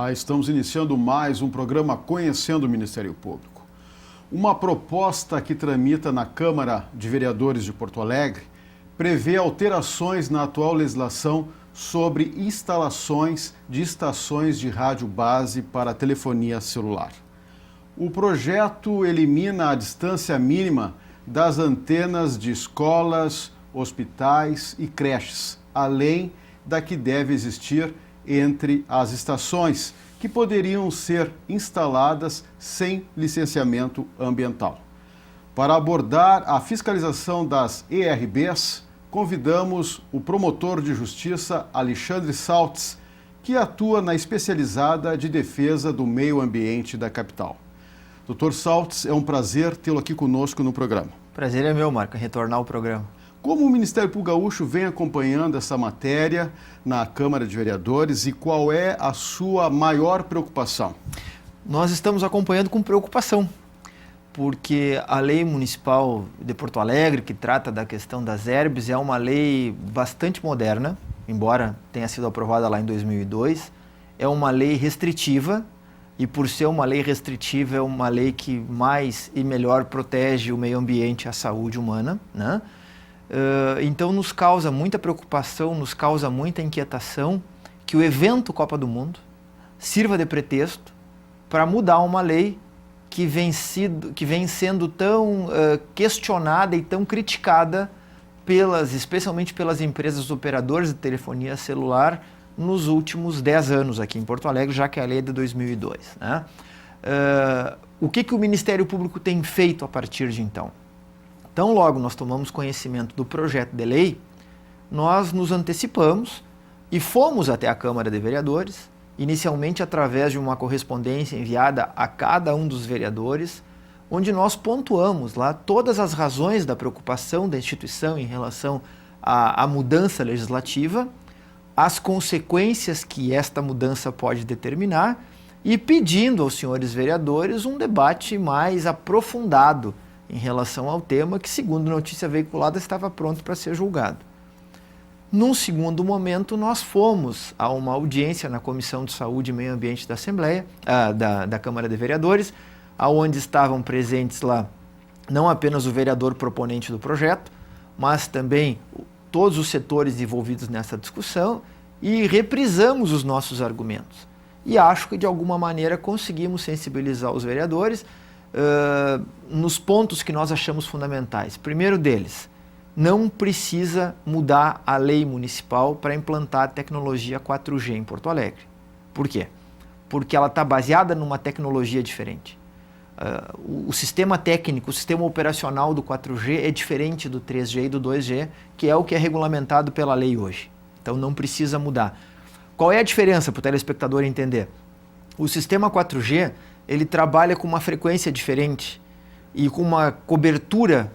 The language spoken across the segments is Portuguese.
Olá, estamos iniciando mais um programa Conhecendo o Ministério Público. Uma proposta que tramita na Câmara de Vereadores de Porto Alegre prevê alterações na atual legislação sobre instalações de estações de rádio base para telefonia celular. O projeto elimina a distância mínima das antenas de escolas, hospitais e creches, além da que deve existir entre as estações, que poderiam ser instaladas sem licenciamento ambiental. Para abordar a fiscalização das ERBs, convidamos o promotor de justiça Alexandre Saltes, que atua na especializada de defesa do meio ambiente da capital. Doutor Saltes, é um prazer tê-lo aqui conosco no programa. Prazer é meu, Marco, retornar ao programa. Como o Ministério Público Gaúcho vem acompanhando essa matéria na Câmara de Vereadores e qual é a sua maior preocupação? Nós estamos acompanhando com preocupação, porque a lei municipal de Porto Alegre, que trata da questão das ERBs, é uma lei bastante moderna, embora tenha sido aprovada lá em 2002, é uma lei restritiva, e por ser uma lei restritiva é uma lei que mais e melhor protege o meio ambiente e a saúde humana, né? Então nos causa muita preocupação, nos causa muita inquietação que o evento Copa do Mundo sirva de pretexto para mudar uma lei que vem sendo tão questionada e tão criticada especialmente pelas empresas operadoras de telefonia celular nos últimos 10 anos aqui em Porto Alegre, já que a lei é de 2002. Né? O que o Ministério Público tem feito a partir de então? Então, logo nós tomamos conhecimento do projeto de lei, nós nos antecipamos e fomos até a Câmara de Vereadores, inicialmente através de uma correspondência enviada a cada um dos vereadores, onde nós pontuamos lá todas as razões da preocupação da instituição em relação à mudança legislativa, as consequências que esta mudança pode determinar e pedindo aos senhores vereadores um debate mais aprofundado em relação ao tema que, segundo notícia veiculada, estava pronto para ser julgado. Num segundo momento, nós fomos a uma audiência na Comissão de Saúde e Meio Ambiente da Assembleia, da Câmara de Vereadores, onde estavam presentes lá não apenas o vereador proponente do projeto, mas também todos os setores envolvidos nessa discussão e reprisamos os nossos argumentos. E acho que, de alguma maneira, conseguimos sensibilizar os vereadores nos pontos que nós achamos fundamentais. Primeiro deles, não precisa mudar a lei municipal para implantar a tecnologia 4G em Porto Alegre. Por quê? Porque ela está baseada numa tecnologia diferente. O sistema técnico, o sistema operacional do 4G é diferente do 3G e do 2G, que é o que é regulamentado pela lei hoje. Então não precisa mudar. Qual é a diferença para o telespectador entender? O sistema 4G ele trabalha com uma frequência diferente e com uma cobertura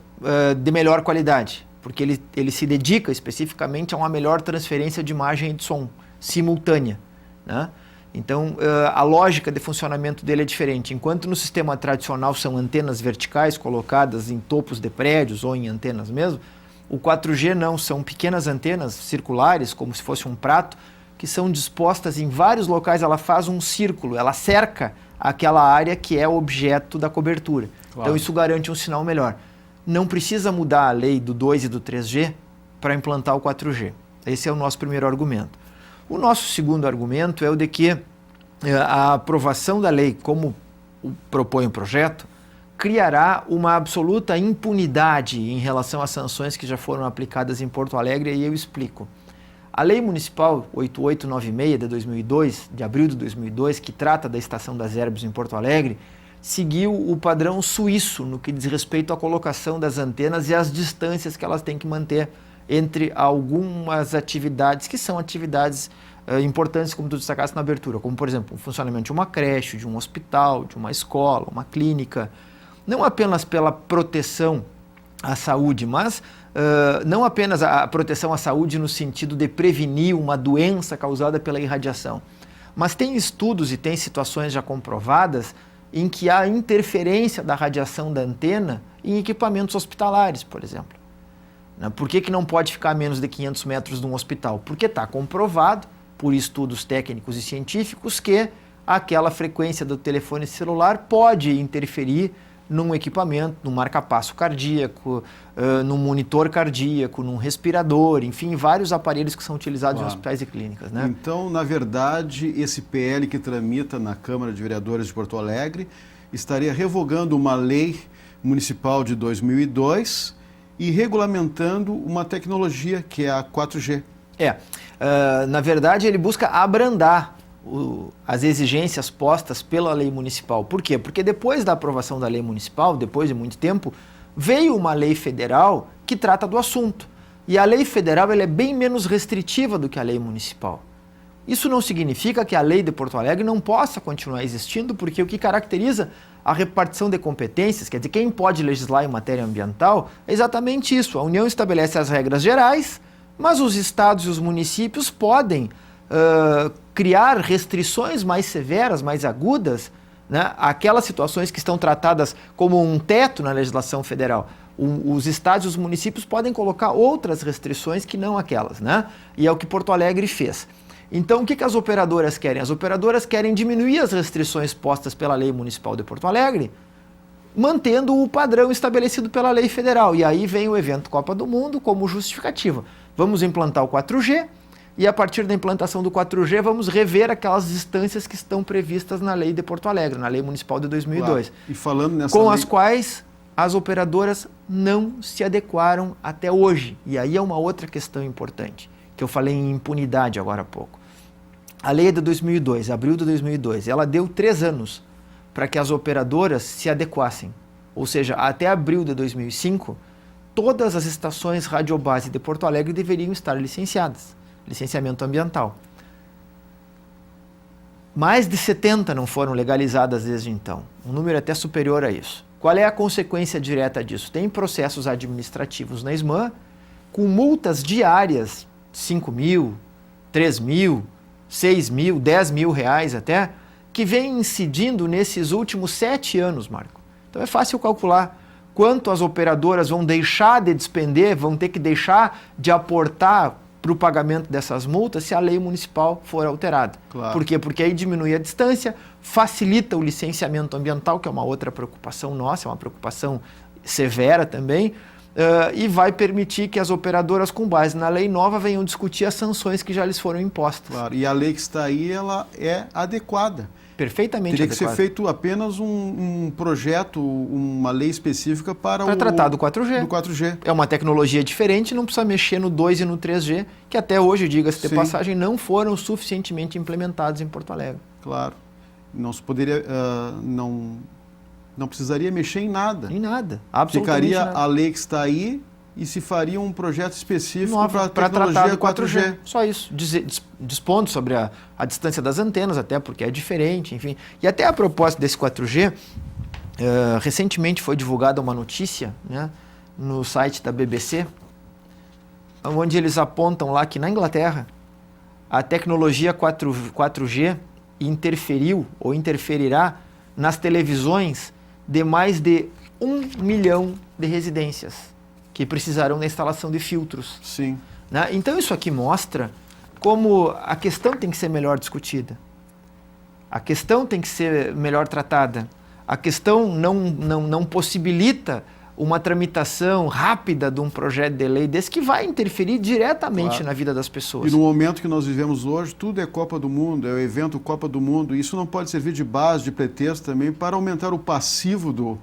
de melhor qualidade, porque ele se dedica especificamente a uma melhor transferência de imagem e de som simultânea, né? Então, a lógica de funcionamento dele é diferente. Enquanto no sistema tradicional são antenas verticais colocadas em topos de prédios ou em antenas mesmo, o 4G não, são pequenas antenas circulares, como se fosse um prato, que são dispostas em vários locais, ela faz um círculo, ela cerca aquela área que é objeto da cobertura. Claro. Então isso garante um sinal melhor. Não precisa mudar a lei do 2 e do 3G para implantar o 4G. Esse é o nosso primeiro argumento. O nosso segundo argumento é o de que a aprovação da lei, como propõe o projeto, criará uma absoluta impunidade em relação às sanções que já foram aplicadas em Porto Alegre, e eu explico. A Lei Municipal 8896 de 2002, de abril de 2002, que trata da estação das ERBs em Porto Alegre, seguiu o padrão suíço no que diz respeito à colocação das antenas e às distâncias que elas têm que manter entre algumas atividades que são atividades importantes, como tu destacaste na abertura, como, por exemplo, o funcionamento de uma creche, de um hospital, de uma escola, uma clínica, não apenas pela proteção à saúde, mas não apenas a proteção à saúde no sentido de prevenir uma doença causada pela irradiação, mas tem estudos e tem situações já comprovadas em que há interferência da radiação da antena em equipamentos hospitalares, por exemplo. Por que não pode ficar a menos de 500 metros de um hospital? Porque está comprovado, por estudos técnicos e científicos, que aquela frequência do telefone celular pode interferir num equipamento, num marca-passo cardíaco, num monitor cardíaco, num respirador, enfim, vários aparelhos que são utilizados em hospitais e clínicas, né? Então, na verdade, esse PL que tramita na Câmara de Vereadores de Porto Alegre estaria revogando uma lei municipal de 2002 e regulamentando uma tecnologia que é a 4G. Na verdade, ele busca abrandar as exigências postas pela lei municipal. Por quê? Porque depois da aprovação da lei municipal, depois de muito tempo, veio uma lei federal que trata do assunto. E a lei federal ela é bem menos restritiva do que a lei municipal. Isso não significa que a lei de Porto Alegre não possa continuar existindo, porque o que caracteriza a repartição de competências, quer dizer, quem pode legislar em matéria ambiental, é exatamente isso. A União estabelece as regras gerais, mas os estados e os municípios podem criar restrições mais severas, mais agudas, né? Aquelas situações que estão tratadas como um teto na legislação federal. Os estados e os municípios podem colocar outras restrições que não aquelas, né? E é o que Porto Alegre fez. Então, o que as operadoras querem? As operadoras querem diminuir as restrições postas pela Lei Municipal de Porto Alegre, mantendo o padrão estabelecido pela lei federal. E aí vem o evento Copa do Mundo como justificativa. Vamos implantar o 4G, e a partir da implantação do 4G vamos rever aquelas distâncias que estão previstas na lei de Porto Alegre, na lei municipal de 2002. Claro. E falando nessa com lei... as quais as operadoras não se adequaram até hoje. E aí é uma outra questão importante, que eu falei em impunidade agora há pouco. A lei é de 2002, abril de 2002, ela deu 3 anos para que as operadoras se adequassem. Ou seja, até abril de 2005, todas as estações radiobase de Porto Alegre deveriam estar licenciadas. Licenciamento ambiental. Mais de 70 não foram legalizadas desde então. Um número até superior a isso. Qual é a consequência direta disso? Tem processos administrativos na SMAN com multas diárias, 5 mil, 3 mil, 6 mil, 10 mil reais até, que vem incidindo nesses últimos 7 anos, Marco. Então é fácil calcular quanto as operadoras vão deixar de despender, vão ter que deixar de aportar para o pagamento dessas multas se a lei municipal for alterada. Claro. Por quê? Porque aí diminui a distância, facilita o licenciamento ambiental, que é uma outra preocupação nossa, é uma preocupação severa também, e vai permitir que as operadoras, com base na lei nova, venham discutir as sanções que já lhes foram impostas. Claro, e a lei que está aí, ela é adequada. Perfeitamente Teria adequada. que ser feito apenas um projeto, uma lei específica para tratar do 4G. Do 4G. É uma tecnologia diferente, não precisa mexer no 2 e no 3G, que até hoje, diga-se de Sim. passagem, não foram suficientemente implementados em Porto Alegre. Claro. Não se poderia, não precisaria mexer em nada. Em nada, absolutamente Ficaria nada. a lei que está aí e se faria um projeto específico para a Para tecnologia tratar do 4G. 4G. Só isso. Dispondo sobre a distância das antenas, até porque é diferente, enfim. E até a propósito desse 4G, recentemente foi divulgada uma notícia, né, no site da BBC, onde eles apontam lá que na Inglaterra a tecnologia 4G interferiu ou interferirá nas televisões de mais de 1 milhão de residências que precisarão da instalação de filtros. Sim. Né? Então isso aqui mostra como a questão tem que ser melhor discutida. A questão tem que ser melhor tratada. A questão não possibilita uma tramitação rápida de um projeto de lei desse que vai interferir diretamente na vida das pessoas. E no momento que nós vivemos hoje, tudo é Copa do Mundo, é o evento Copa do Mundo. Isso não pode servir de base, de pretexto também para aumentar o passivo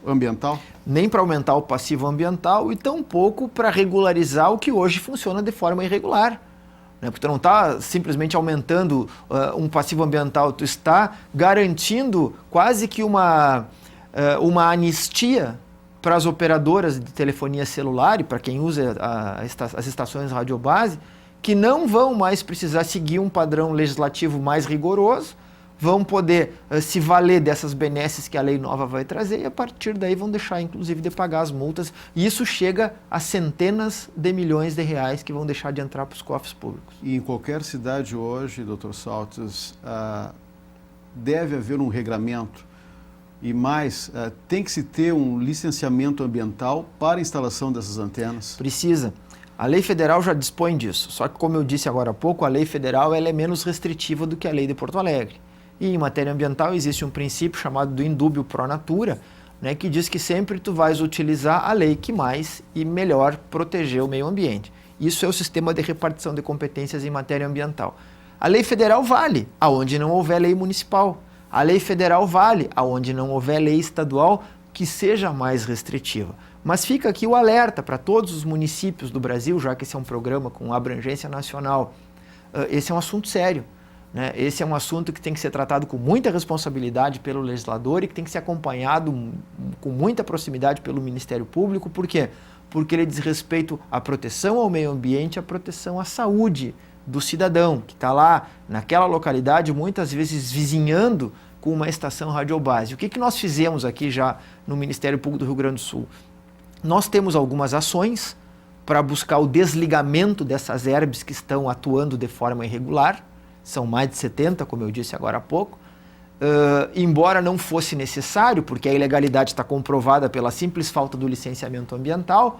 ambiental? Nem para aumentar o passivo ambiental e tampouco para regularizar o que hoje funciona de forma irregular. Porque tu não está simplesmente aumentando um passivo ambiental, tu está garantindo quase que uma anistia para as operadoras de telefonia celular e para quem usa as estações radiobase, que não vão mais precisar seguir um padrão legislativo mais rigoroso, vão poder se valer dessas benesses que a lei nova vai trazer e a partir daí vão deixar inclusive de pagar as multas e isso chega a centenas de milhões de reais que vão deixar de entrar para os cofres públicos. E em qualquer cidade hoje, Dr. Saltes, deve haver um regramento e mais, tem que se ter um licenciamento ambiental para a instalação dessas antenas? Precisa. A lei federal já dispõe disso, só que como eu disse agora há pouco, a lei federal ela é menos restritiva do que a lei de Porto Alegre. E em matéria ambiental existe um princípio chamado do indúbio pro natura, né, que diz que sempre tu vais utilizar a lei que mais e melhor proteger o meio ambiente. Isso é o sistema de repartição de competências em matéria ambiental. A lei federal vale aonde não houver lei municipal. A lei federal vale aonde não houver lei estadual que seja mais restritiva. Mas fica aqui o alerta para todos os municípios do Brasil, já que esse é um programa com abrangência nacional. Esse é um assunto sério, né? Esse é um assunto que tem que ser tratado com muita responsabilidade pelo legislador e que tem que ser acompanhado com muita proximidade pelo Ministério Público. Por quê? Porque ele diz respeito à proteção ao meio ambiente, à proteção à saúde do cidadão, que está lá naquela localidade, muitas vezes vizinhando com uma estação radiobase. O que nós fizemos aqui já no Ministério Público do Rio Grande do Sul? Nós temos algumas ações para buscar o desligamento dessas herbes que estão atuando de forma irregular. São mais de 70, como eu disse agora há pouco. Embora não fosse necessário, porque a ilegalidade está comprovada pela simples falta do licenciamento ambiental,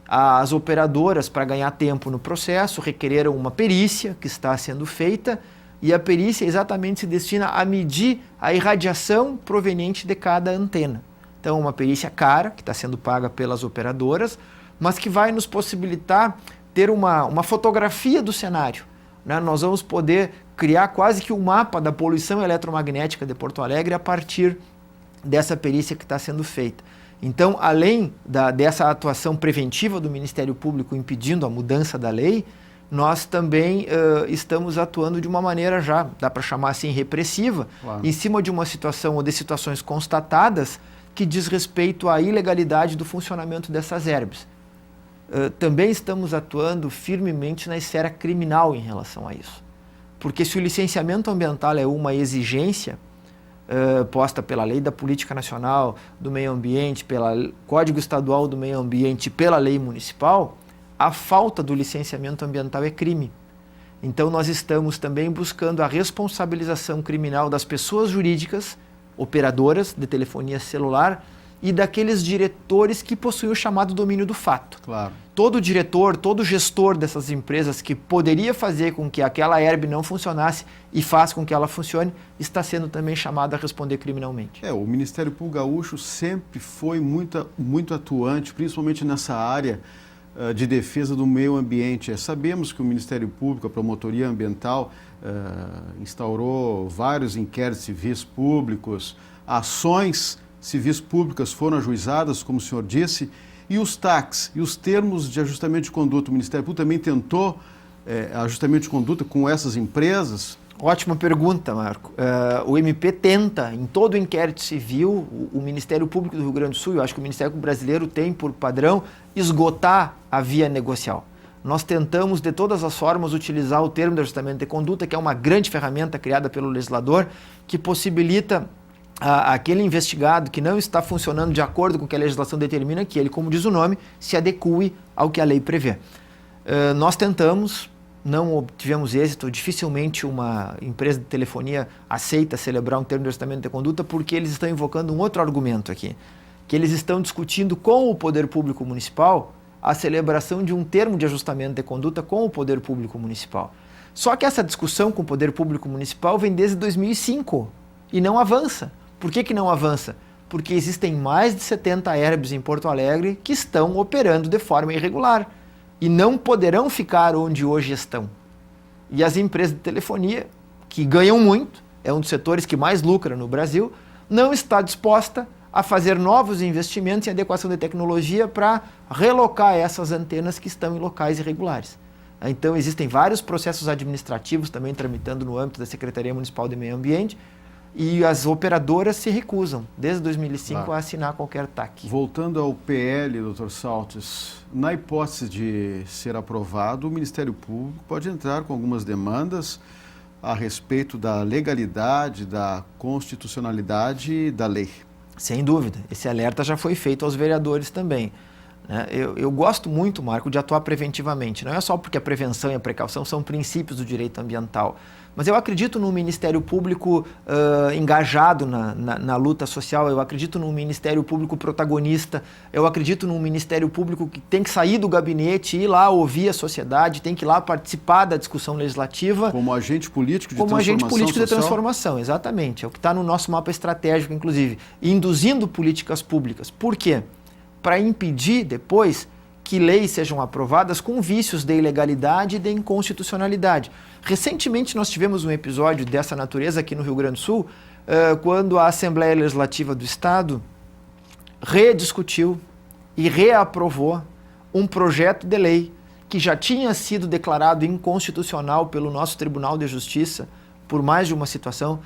as operadoras, para ganhar tempo no processo, requereram uma perícia que está sendo feita, e a perícia exatamente se destina a medir a irradiação proveniente de cada antena. Então, uma perícia cara, que está sendo paga pelas operadoras, mas que vai nos possibilitar ter uma fotografia do cenário, né? Nós vamos poder criar quase que um mapa da poluição eletromagnética de Porto Alegre a partir dessa perícia que está sendo feita. Então, além dessa atuação preventiva do Ministério Público impedindo a mudança da lei, nós também estamos atuando de uma maneira já, dá para chamar assim, repressiva, claro, em cima de uma situação ou de situações constatadas que diz respeito à ilegalidade do funcionamento dessas herbes. Também estamos atuando firmemente na esfera criminal em relação a isso. Porque se o licenciamento ambiental é uma exigência posta pela Lei da Política Nacional do Meio Ambiente, pelo Código Estadual do Meio Ambiente e pela lei municipal, a falta do licenciamento ambiental é crime. Então nós estamos também buscando a responsabilização criminal das pessoas jurídicas, operadoras de telefonia celular, e daqueles diretores que possuem o chamado domínio do fato. Claro. Todo diretor, todo gestor dessas empresas que poderia fazer com que aquela herb não funcionasse e faz com que ela funcione, está sendo também chamado a responder criminalmente. O Ministério Público Gaúcho sempre foi muito atuante, principalmente nessa área de defesa do meio ambiente. Sabemos que o Ministério Público, a Promotoria Ambiental, instaurou vários inquéritos civis públicos, ações civis públicas foram ajuizadas, como o senhor disse, e os TACs e os termos de ajustamento de conduta. O Ministério Público também tentou ajustamento de conduta com essas empresas? Ótima pergunta, Marco. O MP tenta, em todo inquérito civil, o Ministério Público do Rio Grande do Sul, eu acho que o Ministério Público brasileiro tem por padrão esgotar a via negocial. Nós tentamos, de todas as formas, utilizar o termo de ajustamento de conduta, que é uma grande ferramenta criada pelo legislador, que possibilita aquele investigado que não está funcionando de acordo com o que a legislação determina, que ele, como diz o nome, se adeque ao que a lei prevê. Nós tentamos, não obtivemos êxito, dificilmente uma empresa de telefonia aceita celebrar um termo de ajustamento de conduta, porque eles estão invocando um outro argumento aqui, que eles estão discutindo com o Poder Público Municipal a celebração de um termo de ajustamento de conduta com o Poder Público Municipal. Só que essa discussão com o Poder Público Municipal vem desde 2005 e não avança. Por que não avança? Porque existem mais de 70 herbes em Porto Alegre que estão operando de forma irregular e não poderão ficar onde hoje estão. E as empresas de telefonia, que ganham muito, é um dos setores que mais lucra no Brasil, não está disposta a fazer novos investimentos em adequação de tecnologia para relocar essas antenas que estão em locais irregulares. Então existem vários processos administrativos também tramitando no âmbito da Secretaria Municipal de Meio Ambiente, e as operadoras se recusam, desde 2005, a assinar qualquer TAC. Voltando ao PL, doutor Saltes, na hipótese de ser aprovado, o Ministério Público pode entrar com algumas demandas a respeito da legalidade, da constitucionalidade da lei. Sem dúvida. Esse alerta já foi feito aos vereadores também. Eu gosto muito, Marco, de atuar preventivamente. Não é só porque a prevenção e a precaução são princípios do direito ambiental, mas eu acredito num Ministério Público engajado na luta social, eu acredito num Ministério Público protagonista, eu acredito num Ministério Público que tem que sair do gabinete, ir lá ouvir a sociedade, tem que ir lá participar da discussão legislativa. Como agente político de transformação. Como agente político social? de transformação, exatamente. É o que está no nosso mapa estratégico, inclusive, induzindo políticas públicas. Por quê? Para impedir depois que leis sejam aprovadas com vícios de ilegalidade e de inconstitucionalidade. Recentemente nós tivemos um episódio dessa natureza aqui no Rio Grande do Sul, quando a Assembleia Legislativa do Estado rediscutiu e reaprovou um projeto de lei que já tinha sido declarado inconstitucional pelo nosso Tribunal de Justiça por mais de uma situação,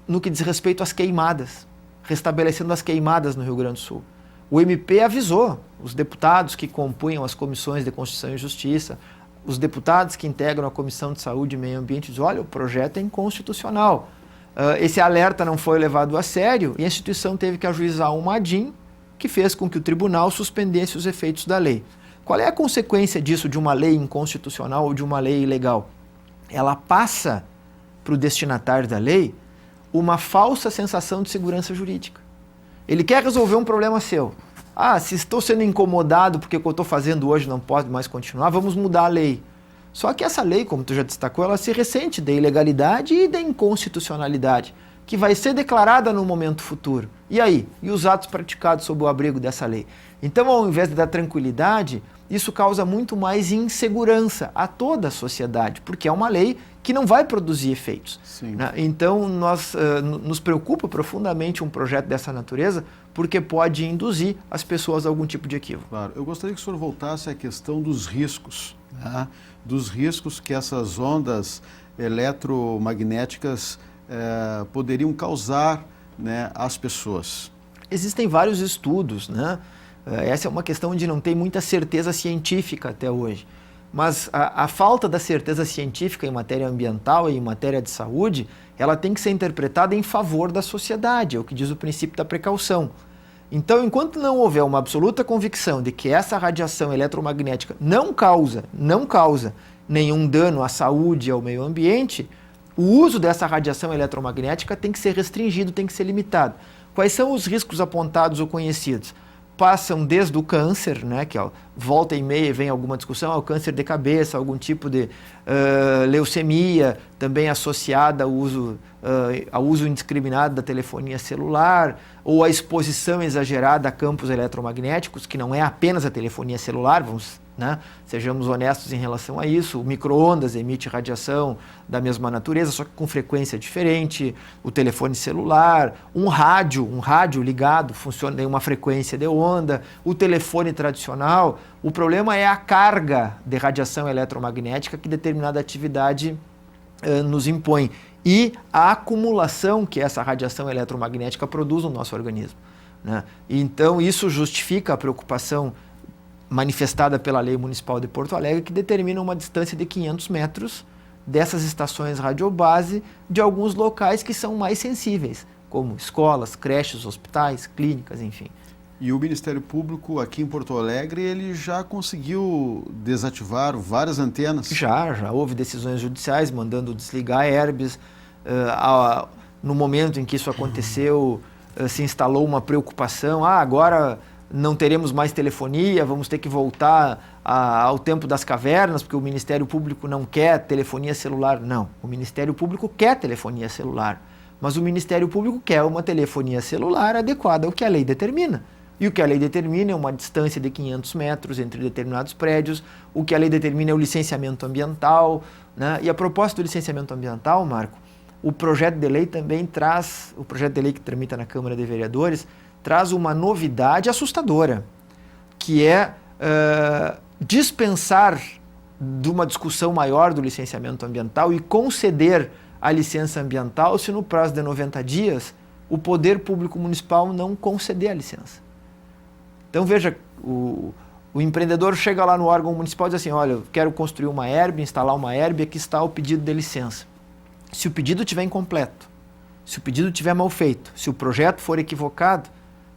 no que diz respeito às queimadas, restabelecendo as queimadas no Rio Grande do Sul. O MP avisou os deputados que compunham as comissões de Constituição e Justiça, os deputados que integram a Comissão de Saúde e Meio Ambiente, dizem, olha, o projeto é inconstitucional. Esse alerta não foi levado a sério e a instituição teve que ajuizar uma ADIM que fez com que o tribunal suspendesse os efeitos da lei. Qual é a consequência disso, de uma lei inconstitucional ou de uma lei ilegal? Ela passa para o destinatário da lei uma falsa sensação de segurança jurídica. Ele quer resolver um problema seu. Se estou sendo incomodado porque o que eu estou fazendo hoje não pode mais continuar, vamos mudar a lei. Só que essa lei, como tu já destacou, ela se ressente da ilegalidade e da inconstitucionalidade, que vai ser declarada no momento futuro. E aí? E os atos praticados sob o abrigo dessa lei? Então, ao invés de dar tranquilidade, isso causa muito mais insegurança a toda a sociedade, porque é uma lei que não vai produzir efeitos. Né? Então, nos preocupa profundamente um projeto dessa natureza, porque pode induzir as pessoas a algum tipo de equívoco. Claro. Eu gostaria que o senhor voltasse à questão dos riscos, né? Dos riscos que essas ondas eletromagnéticas poderiam causar, né, às pessoas. Existem vários estudos, né? Essa é uma questão de não ter muita certeza científica até hoje. Mas a falta da certeza científica em matéria ambiental e em matéria de saúde, ela tem que ser interpretada em favor da sociedade, é o que diz o princípio da precaução. Então, enquanto não houver uma absoluta convicção de que essa radiação eletromagnética não causa nenhum dano à saúde e ao meio ambiente, o uso dessa radiação eletromagnética tem que ser restringido, tem que ser limitado. Quais são os riscos apontados ou conhecidos? Passam desde o câncer, né, que volta e meia vem alguma discussão, ao câncer de cabeça, algum tipo de leucemia, também associada ao uso indiscriminado da telefonia celular, ou a exposição exagerada a campos eletromagnéticos, que não é apenas a telefonia celular, sejamos honestos em relação a isso. O micro-ondas emite radiação da mesma natureza, só que com frequência diferente. O telefone celular, um rádio ligado, funciona em uma frequência de onda. O telefone tradicional, o problema é a carga de radiação eletromagnética que determinada atividade nos impõe e a acumulação que essa radiação eletromagnética produz no nosso organismo, né? Então, isso justifica a preocupação manifestada pela Lei Municipal de Porto Alegre, que determina uma distância de 500 metros dessas estações radiobase de alguns locais que são mais sensíveis, como escolas, creches, hospitais, clínicas, enfim. E o Ministério Público aqui em Porto Alegre, ele já conseguiu desativar várias antenas? Já houve decisões judiciais mandando desligar a Herbes. No momento em que isso aconteceu, se instalou uma preocupação, agora não teremos mais telefonia, vamos ter que voltar ao tempo das cavernas, porque o Ministério Público não quer telefonia celular. Não, o Ministério Público quer telefonia celular, mas o Ministério Público quer uma telefonia celular adequada ao que a lei determina. E o que a lei determina é uma distância de 500 metros entre determinados prédios, o que a lei determina é o licenciamento ambiental, né? E a proposta do licenciamento ambiental, Marco, o projeto de lei também traz, o projeto de lei que tramita na Câmara de Vereadores, traz uma novidade assustadora, que é dispensar de uma discussão maior do licenciamento ambiental e conceder a licença ambiental se no prazo de 90 dias o poder público municipal não conceder a licença. Então, veja, o empreendedor chega lá no órgão municipal e diz assim, olha, eu quero construir uma herb, instalar uma herb, aqui está o pedido de licença. Se o pedido estiver incompleto, se o pedido estiver mal feito, se o projeto for equivocado,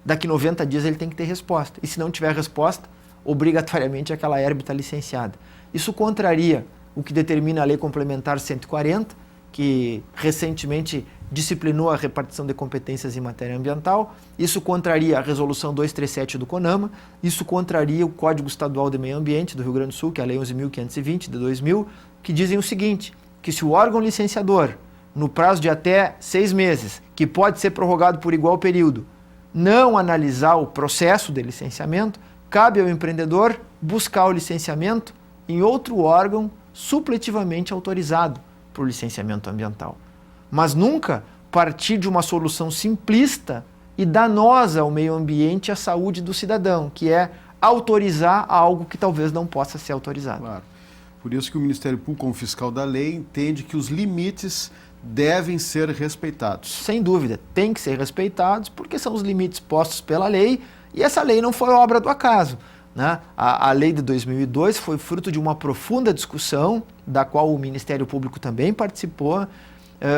daqui 90 dias ele tem que ter resposta. E se não tiver resposta, obrigatoriamente aquela herb está licenciada. Isso contraria o que determina a Lei Complementar 140, que recentemente disciplinou a repartição de competências em matéria ambiental. Isso contraria a Resolução 237 do CONAMA, isso contraria o Código Estadual de Meio Ambiente do Rio Grande do Sul, que é a Lei 11.520 de 2000, que dizem o seguinte, que se o órgão licenciador, no prazo de até 6 meses, que pode ser prorrogado por igual período, não analisar o processo de licenciamento, cabe ao empreendedor buscar o licenciamento em outro órgão supletivamente autorizado por licenciamento ambiental. Mas nunca partir de uma solução simplista e danosa ao meio ambiente e à saúde do cidadão, que é autorizar algo que talvez não possa ser autorizado. Claro. Por isso que o Ministério Público, como fiscal da lei, entende que os limites devem ser respeitados. Sem dúvida, tem que ser respeitados, porque são os limites postos pela lei, e essa lei não foi obra do acaso, né? A lei de 2002 foi fruto de uma profunda discussão, da qual o Ministério Público também participou,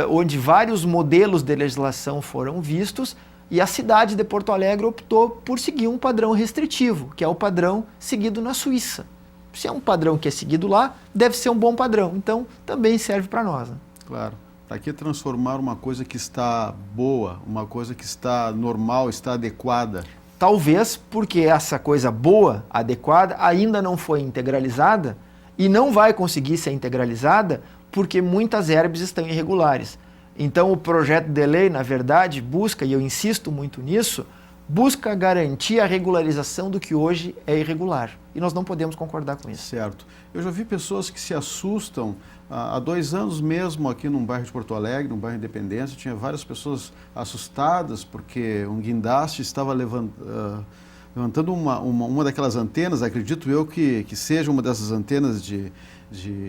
onde vários modelos de legislação foram vistos, e a cidade de Porto Alegre optou por seguir um padrão restritivo, que é o padrão seguido na Suíça. Se é um padrão que é seguido lá, deve ser um bom padrão, então também serve para nós, né? Claro. Aqui é transformar uma coisa que está boa, uma coisa que está normal, está adequada. Talvez porque essa coisa boa, adequada, ainda não foi integralizada e não vai conseguir ser integralizada porque muitas herbes estão irregulares. Então o projeto de lei, na verdade, busca, e eu insisto muito nisso, busca garantir a regularização do que hoje é irregular. E nós não podemos concordar com isso. Certo. Eu já vi pessoas que se assustam. Há 2 anos mesmo, aqui num bairro de Porto Alegre, num bairro Independência, tinha várias pessoas assustadas porque um guindaste estava levantando uma daquelas antenas, acredito eu que seja uma dessas antenas de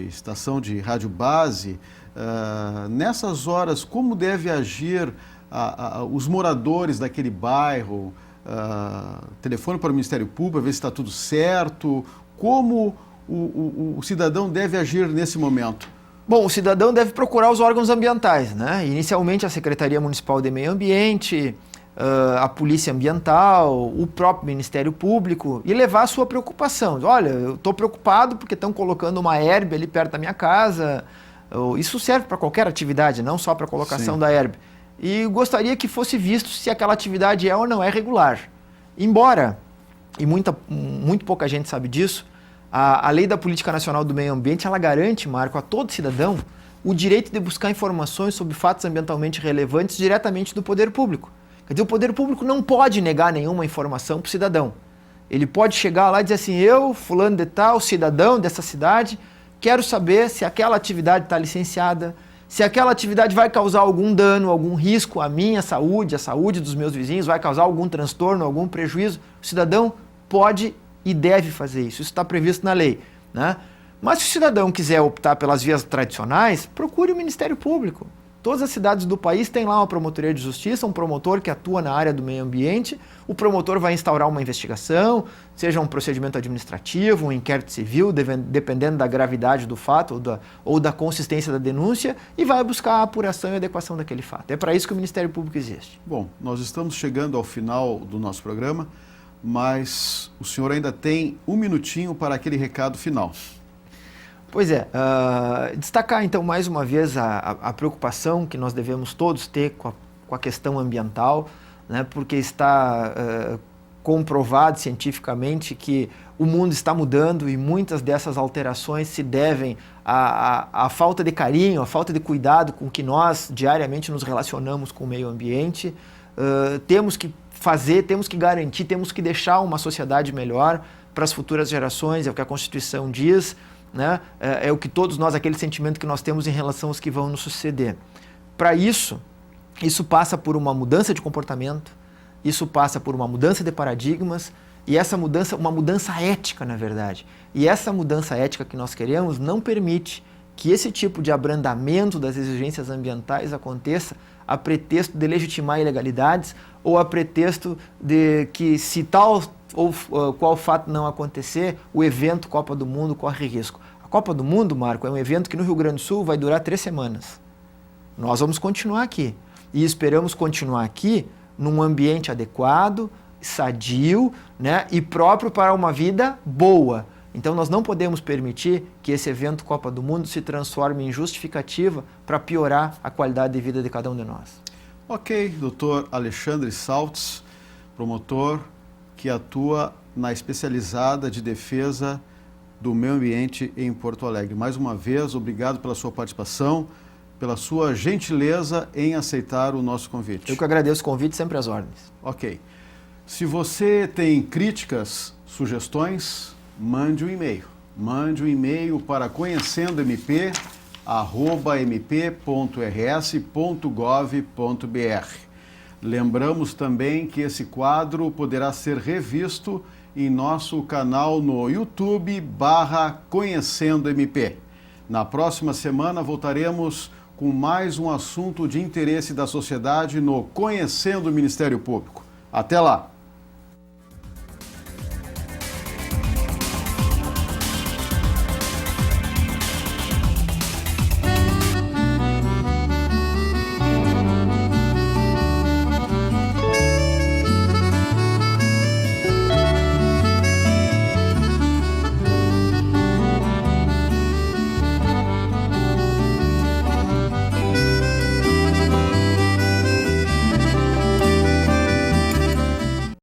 estação de rádio base. Nessas horas, como deve agir os moradores daquele bairro? Telefone para o Ministério Público, ver se está tudo certo. Como o cidadão deve agir nesse momento? Bom, o cidadão deve procurar os órgãos ambientais, né? Inicialmente a Secretaria Municipal de Meio Ambiente, a Polícia Ambiental, o próprio Ministério Público, e levar a sua preocupação. Olha, eu estou preocupado porque estão colocando uma herb ali perto da minha casa. Isso serve para qualquer atividade, não só para a colocação Sim. da herb. E gostaria que fosse visto se aquela atividade é ou não é regular. Embora, e muito pouca gente sabe disso, a Lei da Política Nacional do Meio Ambiente, ela garante, Marco, a todo cidadão o direito de buscar informações sobre fatos ambientalmente relevantes diretamente do poder público. Quer dizer, o poder público não pode negar nenhuma informação para o cidadão. Ele pode chegar lá e dizer assim, eu, fulano de tal, cidadão dessa cidade, quero saber se aquela atividade está licenciada, se aquela atividade vai causar algum dano, algum risco à minha saúde, à saúde dos meus vizinhos, vai causar algum transtorno, algum prejuízo. O cidadão pode e deve fazer isso. Isso está previsto na lei, né? Mas se o cidadão quiser optar pelas vias tradicionais, procure o Ministério Público. Todas as cidades do país têm lá uma promotoria de justiça, um promotor que atua na área do meio ambiente. O promotor vai instaurar uma investigação, seja um procedimento administrativo, um inquérito civil, dependendo da gravidade do fato ou da consistência da denúncia, e vai buscar a apuração e adequação daquele fato. É para isso que o Ministério Público existe. Bom, nós estamos chegando ao final do nosso programa, mas o senhor ainda tem 1 minutinho para aquele recado final. Pois é, destacar então mais uma vez a preocupação que nós devemos todos ter com a questão ambiental, né, porque está comprovado cientificamente que o mundo está mudando e muitas dessas alterações se devem à falta de carinho, à falta de cuidado com que nós diariamente nos relacionamos com o meio ambiente. Temos que fazer, temos que garantir, temos que deixar uma sociedade melhor para as futuras gerações, é o que a Constituição diz, né? É o que todos nós, aquele sentimento que nós temos em relação aos que vão nos suceder. Para isso passa por uma mudança de comportamento, isso passa por uma mudança de paradigmas, e essa mudança, uma mudança ética, na verdade. E essa mudança ética que nós queremos não permite que esse tipo de abrandamento das exigências ambientais aconteça a pretexto de legitimar ilegalidades ou a pretexto de que, se tal ou qual fato não acontecer, o evento Copa do Mundo corre risco. A Copa do Mundo, Marco, é um evento que no Rio Grande do Sul vai durar 3 semanas. Nós vamos continuar aqui. E esperamos continuar aqui num ambiente adequado, sadio, né, e próprio para uma vida boa. Então nós não podemos permitir que esse evento Copa do Mundo se transforme em justificativa para piorar a qualidade de vida de cada um de nós. Ok, doutor Alexandre Saltz, promotor que atua na especializada de defesa do meio ambiente em Porto Alegre. Mais uma vez, obrigado pela sua participação, pela sua gentileza em aceitar o nosso convite. Eu que agradeço o convite, sempre às ordens. Ok. Se você tem críticas, sugestões, mande um e-mail. Mande um e-mail para conhecendo-mp@mp.rs.gov.br. Lembramos também que esse quadro poderá ser revisto em nosso canal no YouTube /ConhecendoMP. Na próxima semana voltaremos com mais um assunto de interesse da sociedade no Conhecendo o Ministério Público. Até lá!